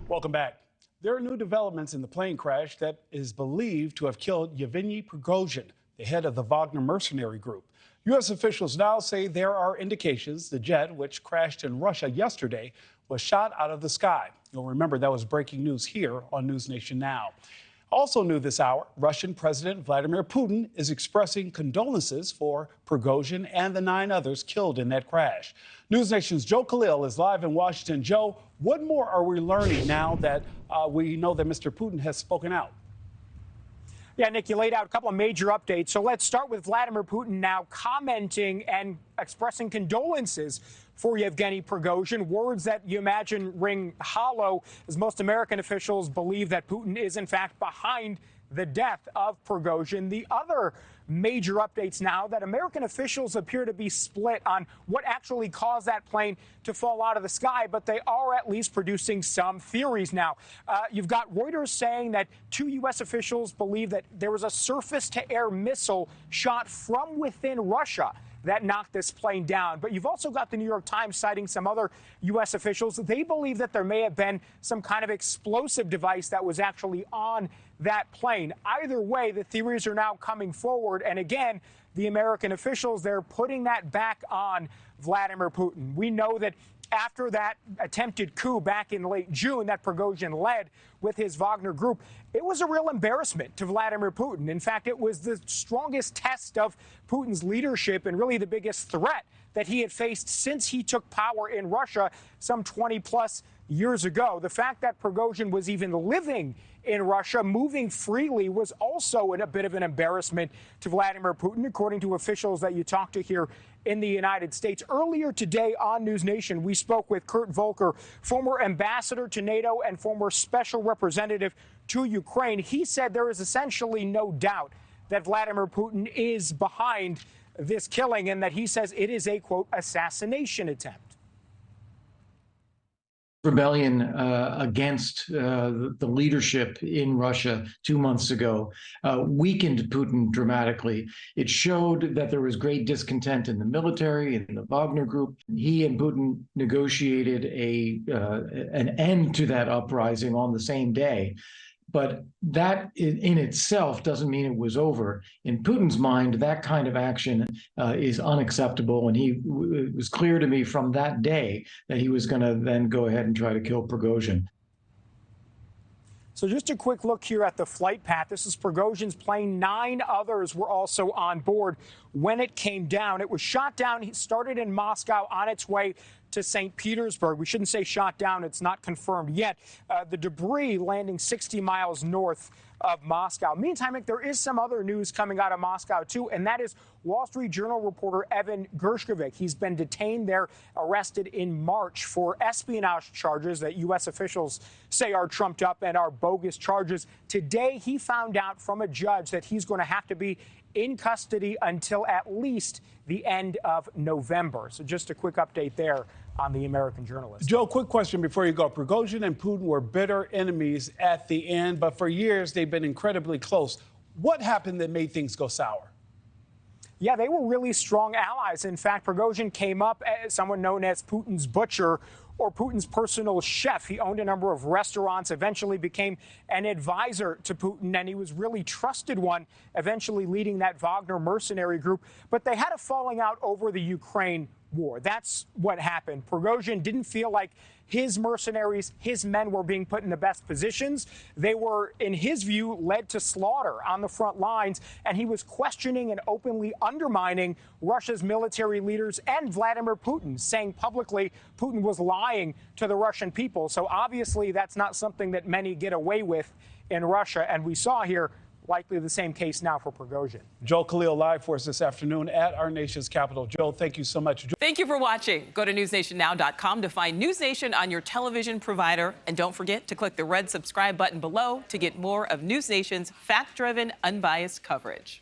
Welcome back. There are new developments in the plane crash that is believed to have killed Yevgeny Prigozhin, the head of the Wagner mercenary group. U.S. officials now say there are indications the jet, which crashed in Russia yesterday, was shot out of the sky. You'll remember that was breaking news here on NewsNation Now. Also new this hour, Russian President Vladimir Putin is expressing condolences for Prigozhin and the 9 others killed in that crash. NewsNation's Joe Khalil is live in Washington. Joe, what more are we learning now that we know that Mr. Putin has spoken out? Yeah, Nick, you laid out a couple of major updates. So let's start with Vladimir Putin now commenting and expressing condolences for Yevgeny Prigozhin, words that you imagine ring hollow as most American officials believe that Putin is, in fact, behind the death of Prigozhin. The other major updates now that American officials appear to be split on what actually caused that plane to fall out of the sky, but they are at least producing some theories now. You've got Reuters saying that 2 U.S. officials believe that there was a surface-to-air missile shot from within Russia that knocked this plane down. But you've also got the New York Times citing some other U.S. officials. They believe that there may have been some kind of explosive device that was actually on that plane. Either way, the theories are now coming forward. And again, the American officials, they're putting that back on Vladimir Putin. We know that after that attempted coup back in late June that Prigozhin led with his Wagner group, it was a real embarrassment to Vladimir Putin. In fact, it was the strongest test of Putin's leadership and really the biggest threat that he had faced since he took power in Russia some 20-plus years ago. The fact that Prigozhin was even living in Russia, moving freely, was also a bit of an embarrassment to Vladimir Putin, according to officials that you talked to here in the United States. Earlier today on NewsNation, we spoke with Kurt Volker, former ambassador to NATO and former special representative to Ukraine. He said there is essentially no doubt that Vladimir Putin is behind this killing and that he says it is a, quote, assassination attempt. Rebellion against the leadership in Russia 2 months ago weakened Putin dramatically. It showed that there was great discontent in the military and the Wagner group. He and Putin negotiated an end to that uprising on the same day. But that in itself doesn't mean it was over. In Putin's mind, that kind of action is unacceptable. And it was clear to me from that day that he was going to then go ahead and try to kill Prigozhin. So just a quick look here at the flight path. This is Prigozhin's plane. 9 others were also on board when it came down. It was shot down. It started in Moscow on its way to St. Petersburg. We shouldn't say shot down. It's not confirmed yet. The debris landing 60 miles north of Moscow. Meantime, Nick, there is some other news coming out of Moscow, too, and that is Wall Street Journal reporter Evan Gershkovich. He's been detained there, arrested in March for espionage charges that U.S. officials say are trumped up and are bogus charges. Today, he found out from a judge that he's going to have to be in custody until at least the end of November. So just a quick update there on the American journalist. Joe, quick question before you go. Prigozhin and Putin were bitter enemies at the end, but for years they've been incredibly close. What happened that made things go sour? Yeah, they were really strong allies. In fact, Prigozhin came up as someone known as Putin's butcher or Putin's personal chef. He owned a number of restaurants, eventually became an advisor to Putin, and he was really trusted one, eventually leading that Wagner mercenary group. But they had a falling out over the Ukraine war. That's what happened. Prigozhin didn't feel like his mercenaries, his men were being put in the best positions. They were, in his view, led to slaughter on the front lines, and he was questioning and openly undermining Russia's military leaders and Vladimir Putin, saying publicly Putin was lying to the Russian people. So obviously that's not something that many get away with in Russia, and we saw here likely the same case now for Prigozhin. Joe Khalil live for us this afternoon at our nation's capital. Joe, thank you so much. Thank you for watching. Go to newsnationnow.com to find News Nation on your television provider. And don't forget to click the red subscribe button below to get more of News Nation's fact-driven, unbiased coverage.